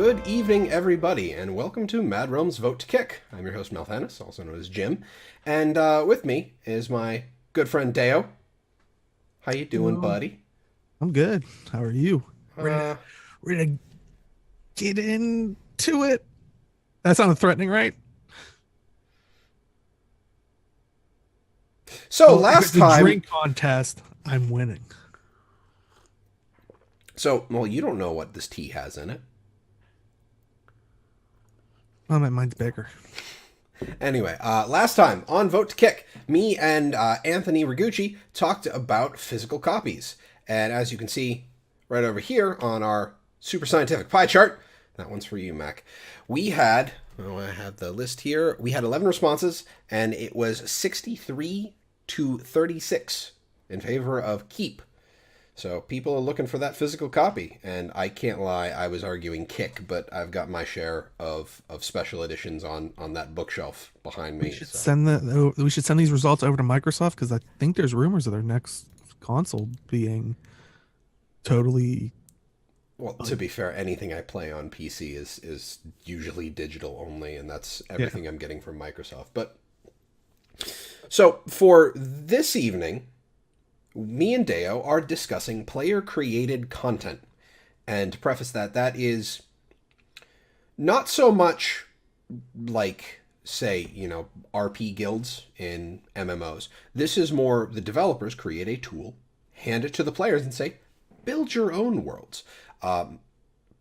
Good evening, everybody, and welcome to Mad Realm's Vote to Kick. I'm your host, Malthanis, also known as Jim, and with me is my good friend Dayo. How you doing, Hello. buddy? I'm good. How are you? Ready to, Uh, ready to get into it? That sounded threatening, right? so Oh, if last it's a time, drink contest, I'm winning. well, you don't know what this tea has in it. Oh, mine's bigger. Anyway, last time on Vote to Kick, me and Anthony Rigucci talked about physical copies. And as you can see right over here on our super scientific pie chart, that one's for you, Mac. We had, oh, I have the list here. We had 11 responses, and it was 63 to 36 in favor of keep. So people are looking for that physical copy, and I can't lie, I was arguing kick, but I've got my share of special editions on that bookshelf behind We me. should So we should send these results over to Microsoft because I think there's rumors of their next console being totally well, to like be fair, anything I play on PC is usually digital only, and that's yeah. everything I'm getting from Microsoft. But so for this evening, me and Deo are discussing player created content. And to preface that, that is not so much like, say, RP guilds in MMOs. This is more the developers create a tool, hand it to the players, and say, build your own worlds. Um,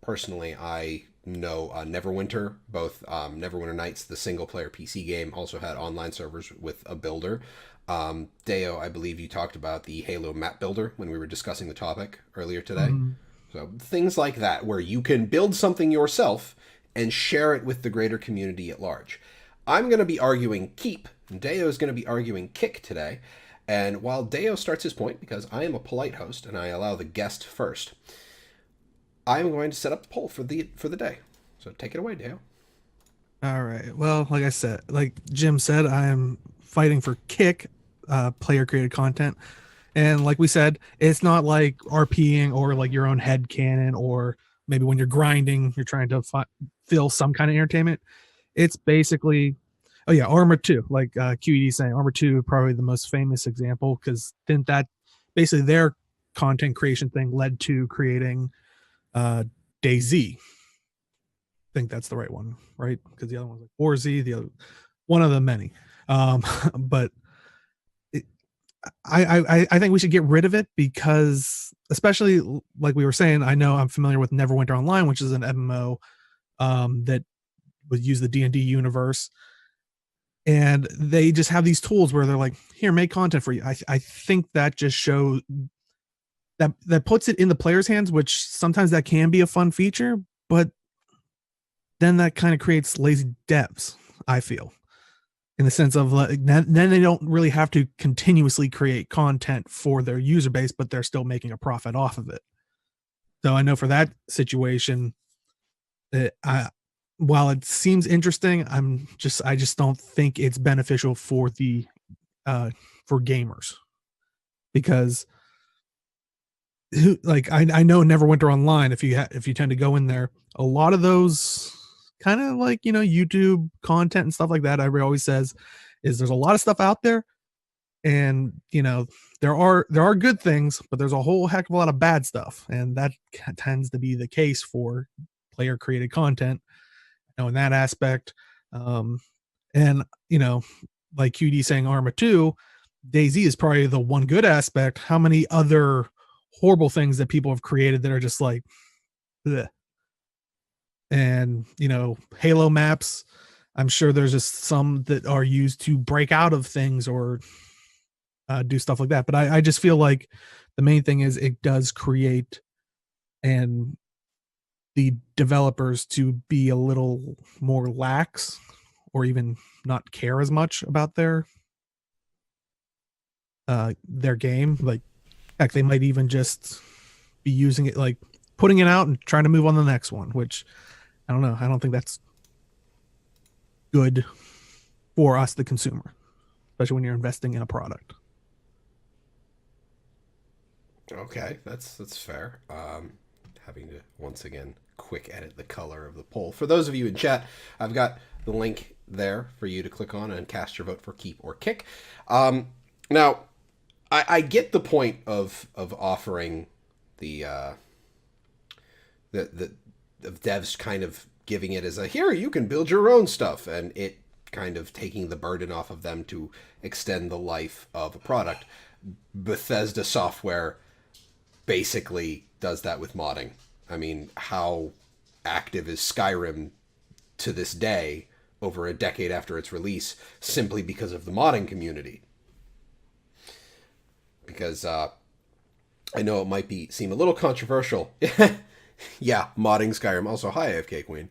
Personally, I know Neverwinter, both Neverwinter Nights, the single player PC game, also had online servers with a builder. Deo, I believe you talked about the Halo map builder when we were discussing the topic earlier today. Mhm. So things like that, where you can build something yourself and share it with the greater community at large. I'm going to be arguing keep, and Deo is going to be arguing kick today. And while Deo starts his point, because I am a polite host and I allow the guest first, I'm going to set up the poll for the day. So take it away, Dale. All right. Well, like I said, like Jim said, I am fighting for kick player created content. And like we said, it's not like RPing or like your own head cannon or maybe when you're grinding, you're trying to fill some kind of entertainment. It's basically, oh yeah, Armor 2, like QED saying, Armor 2, probably the most famous example because then that basically their content creation thing led to creating uh, DayZ. I think that's the right one, right? Because the other one's like Warzy, the other one of the many. But it, I think we should get rid of it because, especially like we were saying, I know I'm familiar with Neverwinter Online, which is an MMO that would use the D&D universe, and they just have these tools where they're like, "Here, make content for you." I think that just shows that puts it in the player's hands, which sometimes that can be a fun feature, but then that kind of creates lazy devs. I feel in the sense of like then they don't really have to continuously create content for their user base, but they're still making a profit off of it. So I know for that situation, I while it seems interesting, I just don't think it's beneficial for the for gamers because like I know Neverwinter Online, if you tend to go in there, a lot of those kind of like YouTube content and stuff like that, everybody always says is there's a lot of stuff out there, and there are good things, but there's a whole heck of a lot of bad stuff, and that tends to be the case for player created content. In that aspect, um, and like QD saying Arma 2, DayZ is probably the one good aspect. How many other horrible things that people have created that are just like, bleh. And Halo maps, I'm sure there's just some that are used to break out of things or do stuff like that. But I just feel like the main thing is it does create and the developers to be a little more lax or even not care as much about their game. Like heck, they might even just be using it like putting it out and trying to move on to the next one, which I don't know. I don't think that's good for us, the consumer, especially when you're investing in a product. Okay, that's fair. Having to once again quick edit the color of the poll. For those of you in chat, I've got the link there for you to click on and cast your vote for keep or kick. Now, I get the point of offering the of devs kind of giving it as a here you can build your own stuff, and it kind of taking the burden off of them to extend the life of a product. Bethesda Software basically does that with modding. I mean, how active is Skyrim to this day, over a decade after its release, simply because of the modding community? Because I know it might seem a little controversial. Yeah, modding Skyrim. Also, hi, AFK Queen.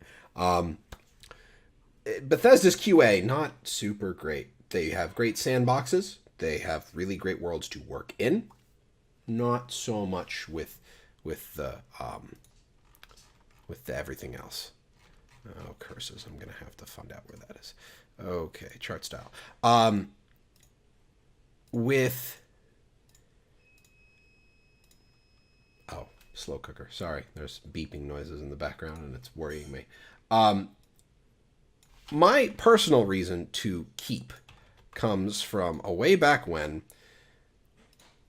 Bethesda's QA, not super great. They have great sandboxes. They have really great worlds to work in. Not so much with the everything else. Oh, curses. I'm going to have to find out where that is. Okay, chart style. With... Oh, slow cooker. Sorry, there's beeping noises in the background and it's worrying me. My personal reason to keep comes from a way back when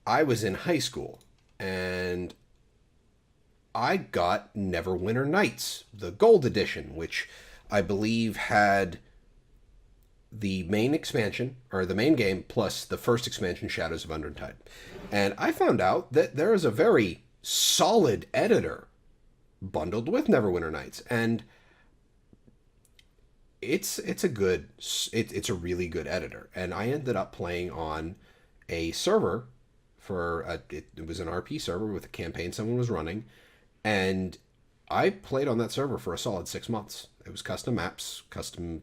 I was in high school and I got Neverwinter Nights, the gold edition, which I believe had the main expansion, or the main game, plus the first expansion, Shadows of Undertide. And I found out that there is a very solid editor bundled with Neverwinter Nights, and it's a really good editor. And I ended up playing on a server it was an RP server with a campaign someone was running, and I played on that server for a solid 6 months. It was custom maps, custom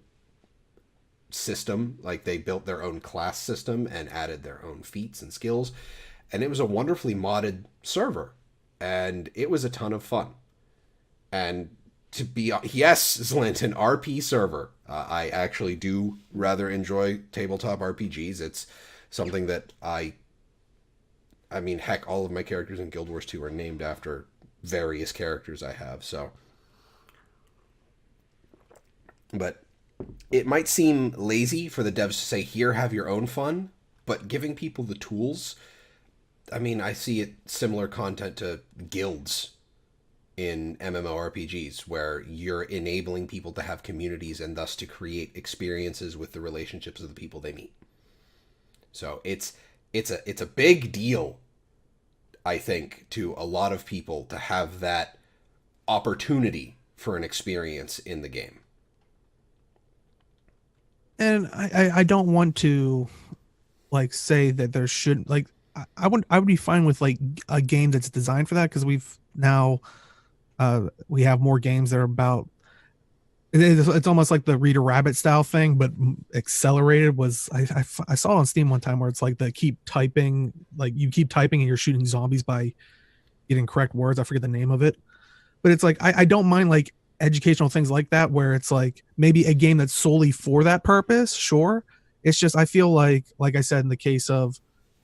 system, like they built their own class system and added their own feats and skills, and it was a wonderfully modded server, and it was a ton of fun. And to be, yes, Zlint, an RP server. I actually do rather enjoy tabletop RPGs. It's something that I mean, heck, all of my characters in Guild Wars 2 are named after various characters I have, so. But it might seem lazy for the devs to say, here, have your own fun, but giving people the tools, I mean, I see it similar content to guilds in MMORPGs, where you're enabling people to have communities and thus to create experiences with the relationships of the people they meet. So it's a big deal, I think, to a lot of people to have that opportunity for an experience in the game. And I don't want to like say that there shouldn't, like, I would be fine with like a game that's designed for that, because we've now we have more games that are about, it's almost like the Reader Rabbit style thing, but accelerated. Was I saw on Steam one time where it's like the keep typing, like you keep typing and you're shooting zombies by getting correct words. I forget the name of it, but it's like I don't mind like educational things like that, where it's like maybe a game that's solely for that purpose. Sure, it's just I feel like I said in the case of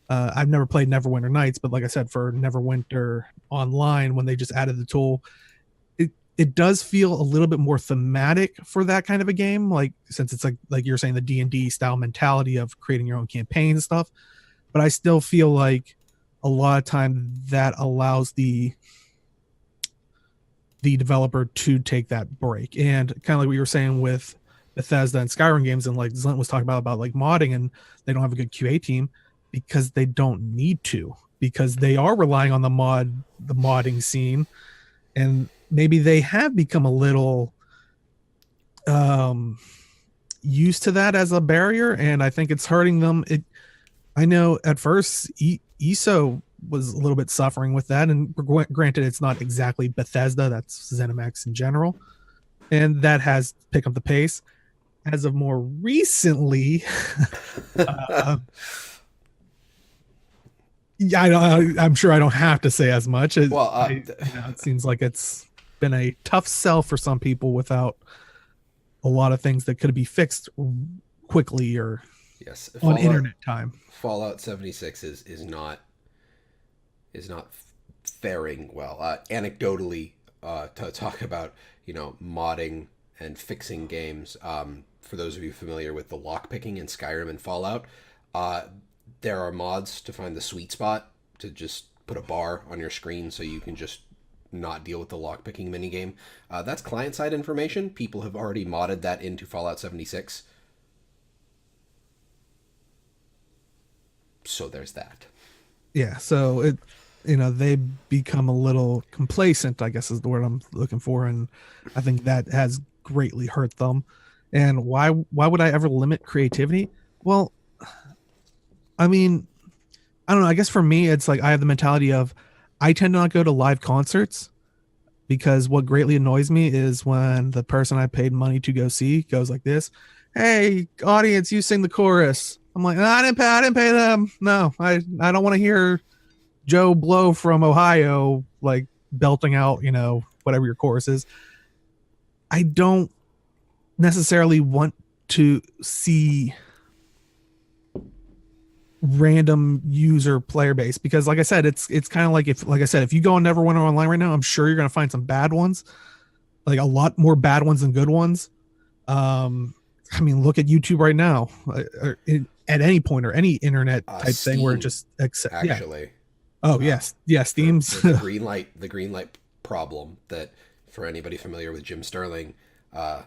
I've never played Neverwinter Nights, but like I said, for Neverwinter Online, when they just added the tool, it does feel a little bit more thematic for that kind of a game, like since it's like you're saying, the D&D style mentality of creating your own campaign and stuff. But I still feel like a lot of time that allows the developer to take that break, and kind of like we were saying with Bethesda and Skyrim games, and like Zlint was talking about like modding, and they don't have a good QA team because they don't need to, because they are relying on the modding scene, and maybe they have become a little used to that as a barrier, and I think it's hurting them. I know at first ESO was a little bit suffering with that, and granted, it's not exactly Bethesda, that's ZeniMax in general, and that has picked up the pace. As of more recently, yeah, I'm sure I don't have to say as much. It seems like it's been a tough sell for some people without a lot of things that could be fixed quickly or yes, on internet time. Fallout 76 is not faring well. Anecdotally, to talk about, modding and fixing games. For those of you familiar with the lockpicking in Skyrim and Fallout, uh, there are mods to find the sweet spot to just put a bar on your screen so you can just not deal with the lockpicking minigame. That's client side information. People have already modded that into Fallout 76. So there's that. Yeah, so they become a little complacent, I guess is the word I'm looking for, and I think that has greatly hurt them. And why would I ever limit creativity? Well, I mean, I don't know. I guess for me, it's like I have the mentality of I tend to not go to live concerts because what greatly annoys me is when the person I paid money to go see goes like this: "Hey, audience, you sing the chorus." I'm like, I didn't pay them. No, I don't want to hear Joe Blow from Ohio like belting out, whatever your chorus is. I don't necessarily want to see random user player base because like I said, it's kind of like if you go on Neverwinter Online right now, I'm sure you're gonna find some bad ones, like a lot more bad ones than good ones. I mean, look at YouTube right now, at any point or any internet type thing where it Steam, just yeah. actually. Oh yes, yeah, Steam's The green light problem that, for anybody familiar with Jim Sterling, uh,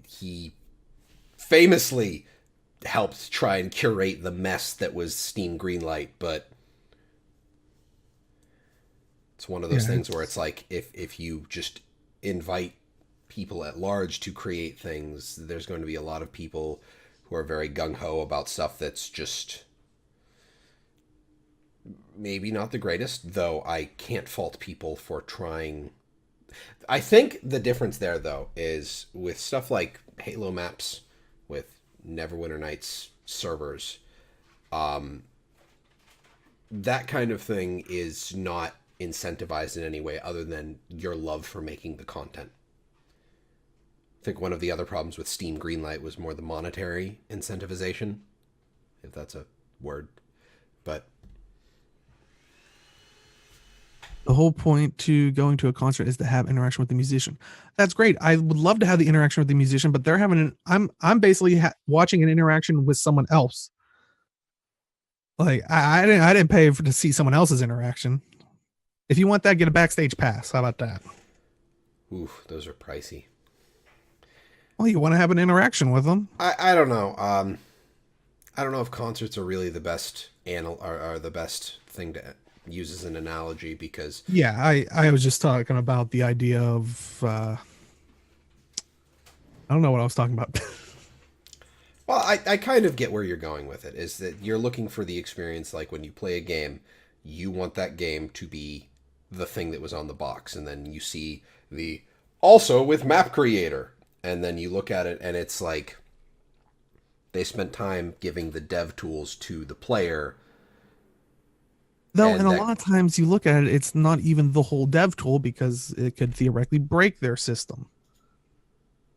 he famously helped try and curate the mess that was Steam Greenlight, but it's one of those yeah, things where it's like if you just invite people at large to create things, there's going to be a lot of people who are very gung ho about stuff that's just maybe not the greatest, though I can't fault people for trying. I think the difference there, though, is with stuff like Halo maps, with Neverwinter Nights servers, that kind of thing is not incentivized in any way other than your love for making the content. I think one of the other problems with Steam Greenlight was more the monetary incentivization, if that's a word. But the whole point to going to a concert is to have interaction with the musician. That's great. I would love to have the interaction with the musician, but they're having I'm basically watching an interaction with someone else. Like I didn't pay to see someone else's interaction. If you want that, get a backstage pass. How about that? ooh, those are pricey. Well, you want to have an interaction with them. I don't know. I don't know if concerts are really the best are the best thing to use as an analogy because Yeah, I was just talking about the idea of I don't know what I was talking about. well, I kind of get where you're going with it. Is that you're looking for the experience like when you play a game, you want that game to be the thing that was on the box, and then you see the also with Map Creator, and then you look at it and it's like they spent time giving the dev tools to the player, Though, and and a that lot of times you look at it, it's not even the whole dev tool because it could theoretically break their system,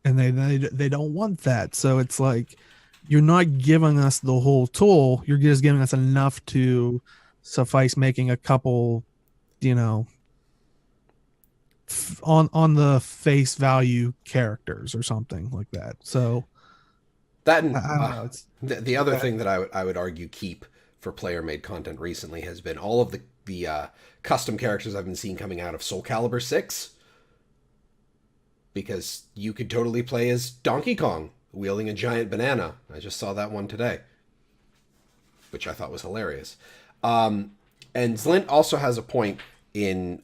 and they don't want that. So it's like you're not giving us the whole tool; you're just giving us enough to suffice making a couple, you know, on the face value characters or something like that. So that I don't know. It's the other thing that I would argue keep for player made content recently has been all of the custom characters I've been seeing coming out of Soul Calibur 6, because you could totally play as Donkey Kong wielding a giant banana. I just saw that one today, which I thought was hilarious. And Zlint also has a point in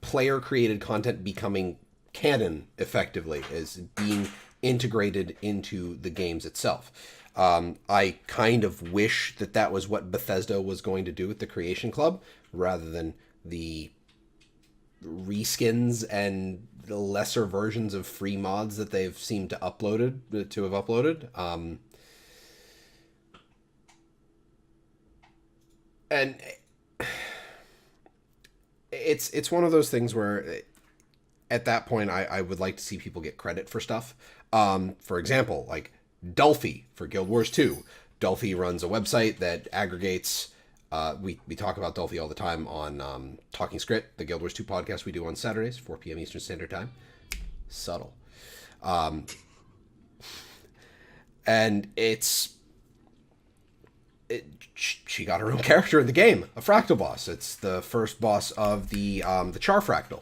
player created content becoming canon effectively, is being integrated into the games itself. I kind of wish that that was what Bethesda was going to do with the Creation Club, rather than the reskins and the lesser versions of free mods that they've seemed to have uploaded. And it's one of those things where at that point I would like to see people get credit for stuff. For example, like Dolphy for Guild Wars 2. Dolphy runs a website that aggregates We talk about Dolphy all the time on Talking Script, the Guild Wars 2 podcast we do on Saturdays, 4 p.m. Eastern Standard Time. Subtle. And she got her own character in the game, a fractal boss. It's the first boss of the Char fractal.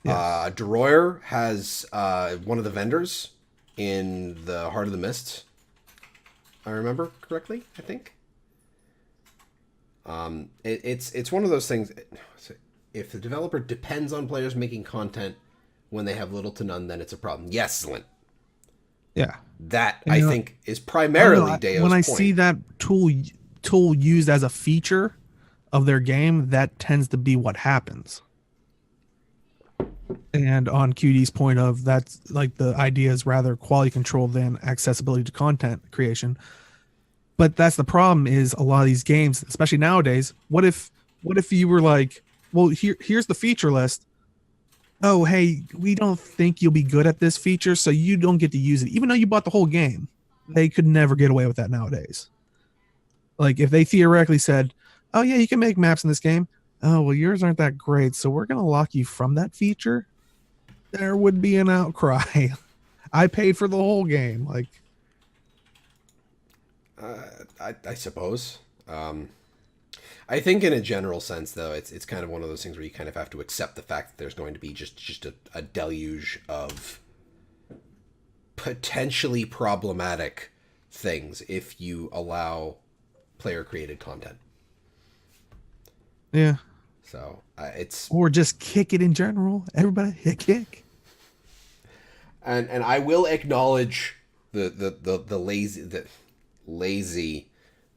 Yes. Deroyer has one of the vendors in the Heart of the Mists. I remember correctly, I think. It's one of those things. If the developer depends on players making content when they have little to none, then it's a problem. Yes, Lint. Yeah. That, I think, is primarily Dayo's when I point. see that tool used as a feature of their game, that tends to be what happens. And on QD's point of that's like the idea is rather quality control than accessibility to content creation. But that's the problem is a lot of these games, especially nowadays, what if you were like, well, here's the feature list. Oh, hey, we don't think you'll be good at this feature, so you don't get to use it. Even though you bought the whole game, they could never get away with that nowadays. Like if they theoretically said, oh yeah, you can make maps in this game. Oh, well, yours aren't that great, so we're going to lock you from that feature. There would be an outcry. I paid for the whole game. Like, I suppose. I think in a general sense, though, it's kind of one of those things where you kind of have to accept the fact that there's going to be just a deluge of potentially problematic things if you allow player-created content. Yeah. So it's or just kick it in general. Everybody hit kick. And I will acknowledge the lazy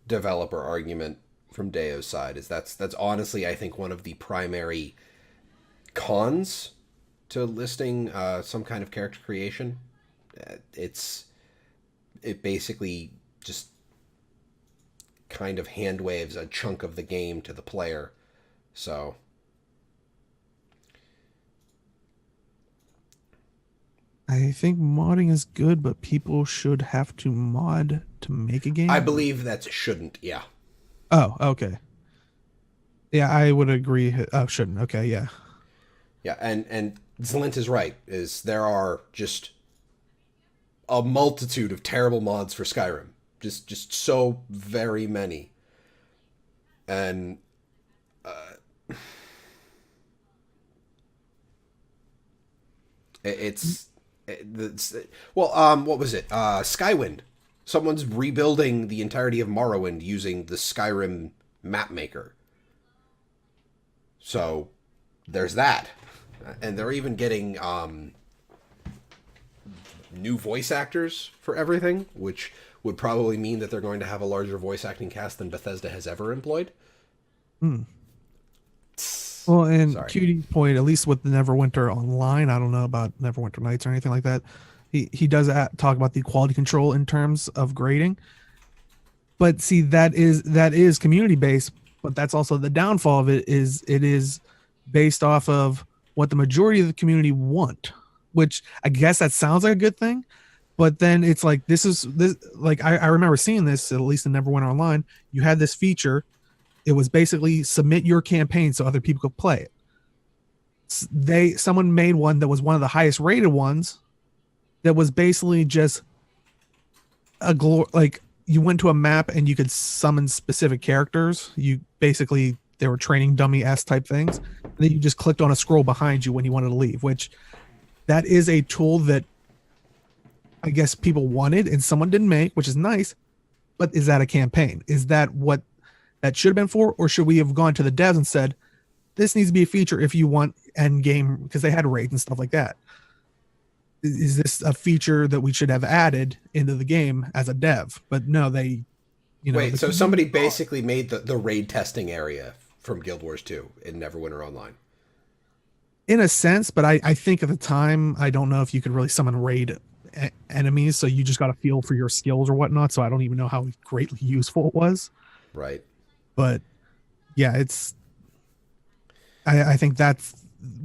developer argument from Dayo's side is that's honestly I think one of the primary cons to listing some kind of character creation. It basically just kind of hand waves a chunk of the game to the player. So I think modding is good, but people should have to mod to make a game. I believe that shouldn't, yeah. Oh, okay. Yeah, I would agree. Oh, shouldn't. Okay, yeah. Yeah, and Zlint is right. Is there are just a multitude of terrible mods for Skyrim. Just so very many. And what was it? Skywind. Someone's rebuilding the entirety of Morrowind using the Skyrim map maker. So there's that. And they're even getting new voice actors for everything, which would probably mean that they're going to have a larger voice acting cast than Bethesda has ever employed. Well, and QD's point, at least with the Neverwinter Online, I don't know about Neverwinter Nights or anything like that. He does talk about the quality control in terms of grading. But see, that is community based, but that's also the downfall of it is based off of what the majority of the community want, which I guess that sounds like a good thing. But then it's like this like I remember seeing this, at least in Neverwinter Online. You had this feature. It was basically submit your campaign so other people could play it. Someone made one that was one of the highest rated ones that was basically just like you went to a map and you could summon specific characters. They were training dummy-esque type things. And then you just clicked on a scroll behind you when you wanted to leave, which that is a tool that I guess people wanted and someone didn't make, which is nice. But is that a campaign? Is that what that should have been for? Or should we have gone to the devs and said, this needs to be a feature if you want end game, because they had raids and stuff like that. Is this a feature that we should have added into the game as a dev? But no, they, Wait, so somebody basically made the raid testing area from Guild Wars 2 in Neverwinter Online. In a sense, but I think at the time, I don't know if you could really summon raid enemies, so you just got a feel for your skills or whatnot, so I don't even know how greatly useful it was. Right. But yeah, I think that's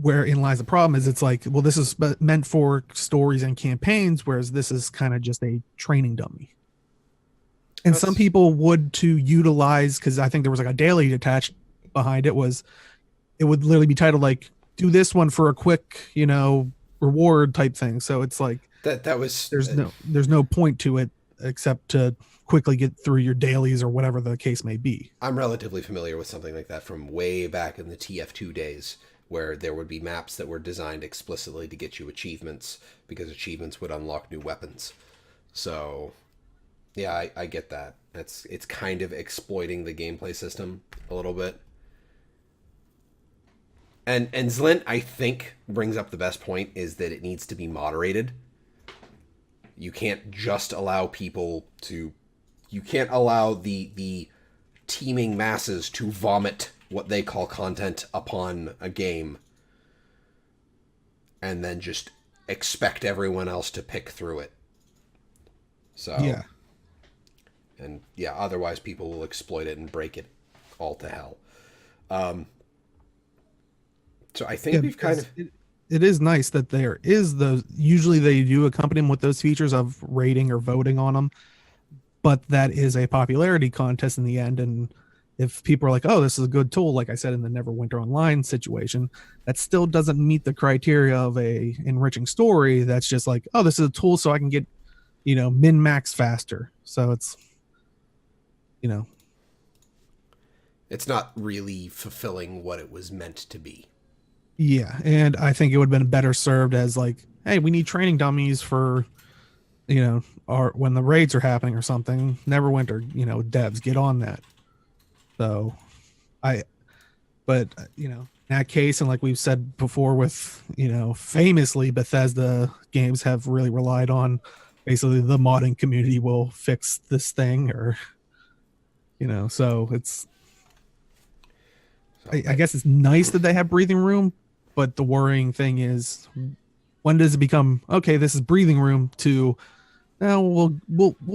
wherein lies the problem is it's like, well, this is meant for stories and campaigns, whereas this is kind of just a training dummy. And some That's people would to utilize, because I think there was like a daily attached behind it, was it would literally be titled like do this one for a quick, reward type thing. So it's like that was there's no point to it except to quickly get through your dailies or whatever the case may be. I'm relatively familiar with something like that from way back in the TF2 days, where there would be maps that were designed explicitly to get you achievements because achievements would unlock new weapons. So, yeah, I get that. It's kind of exploiting the gameplay system a little bit. And Zlint, I think, brings up the best point is that it needs to be moderated. You can't just allow people to you can't allow the teeming masses to vomit what they call content upon a game and then just expect everyone else to pick through it. So, Yeah. and yeah, otherwise people will exploit it and break it all to hell. Um, so I Yeah, think we've kind because of it is nice that there is those. Usually they do accompany them with those features of rating or voting on them, but that is a popularity contest in the end. And if people are like, "Oh, this is a good tool," like I said in the Neverwinter Online situation, that still doesn't meet the criteria of a enriching story. That's just like, "Oh, this is a tool so I can get min max faster." So it's you know it's not really fulfilling what it was meant to be. yeah, and I think it would have been better served as like, "Hey, we need training dummies for or when the raids are happening or something." Neverwinter, devs get on that. So I, but in that case, and like we've said before, with famously Bethesda games have really relied on basically the modding community will fix this thing, or so it's So I guess it's nice that they have breathing room, but the worrying thing is when does it become okay? This is breathing room to now we'll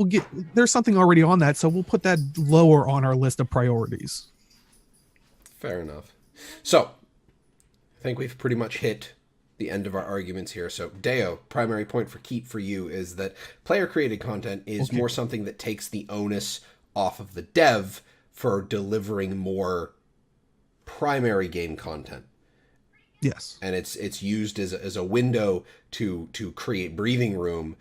get there's something already on that, so we'll put that lower on our list of priorities. fair enough. So I think we've pretty much hit the end of our arguments here. So, Dayo, primary point for keep for you is that player created content is Okay. more something that takes the onus off of the dev for delivering more primary game content. Yes. And it's used as a window to create breathing room,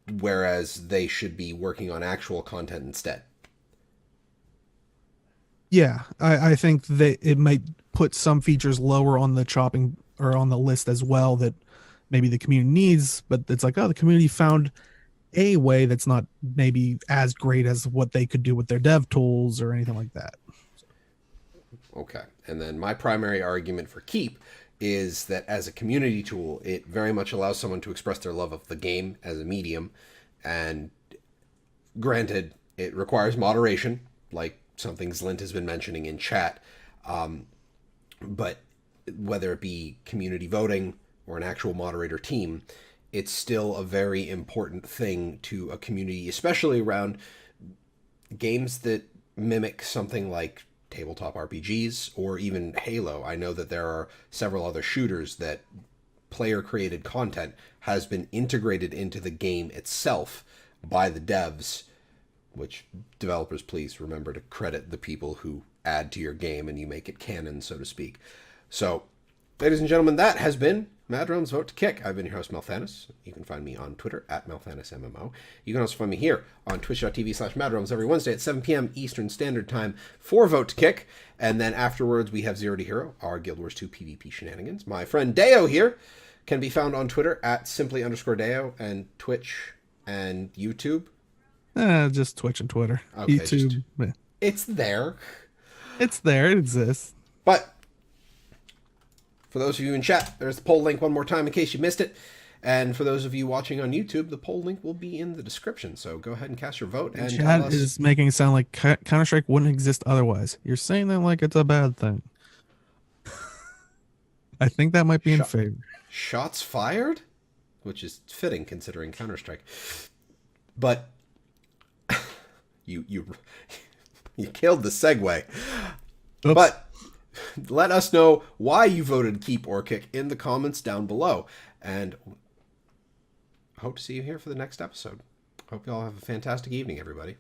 whereas they should be working on actual content instead. Yeah, I think that it might put some features lower on the chopping or on the list as well that maybe the community needs, but it's like, oh, the community found a way that's not maybe as great as what they could do with their dev tools or anything like that. Okay. And then my primary argument for keep is that as a community tool, it very much allows someone to express their love of the game as a medium. And granted, it requires moderation, like something Zlint has been mentioning in chat. But whether it be community voting or an actual moderator team, it's still a very important thing to a community, especially around games that mimic something like tabletop RPGs or even Halo. I know that there are several other shooters that player created content has been integrated into the game itself by the devs, which developers, please remember to credit the people who add to your game and you make it canon, so to speak. So, ladies and gentlemen, that has been Mad Realm's Vote to Kick. I've been your host, Malthanis. You can find me on Twitter at MalthanisMMO. You can also find me here on twitch.tv/MadRealms every Wednesday at 7 p.m. Eastern Standard Time for Vote to Kick. And then afterwards, we have Zero to Hero, our Guild Wars 2 PvP shenanigans. My friend Dayo here can be found on Twitter at simply_Dayo and Twitch and YouTube. Just Twitch and Twitter, Okay, YouTube. it's there. It's there. It exists. But for those of you in chat, there's the poll link one more time in case you missed it. And for those of you watching on YouTube, the poll link will be in the description. So go ahead and cast your vote and tell Chat us. is making it sound like Counter Strike wouldn't exist otherwise. You're saying that like it's a bad thing. I think that might be in favor. Shots fired, which is fitting considering Counter Strike. But you you killed the segue. Oops. But let us know why you voted keep or kick in the comments down below. And hope to see you here for the next episode. Hope you all have a fantastic evening, everybody.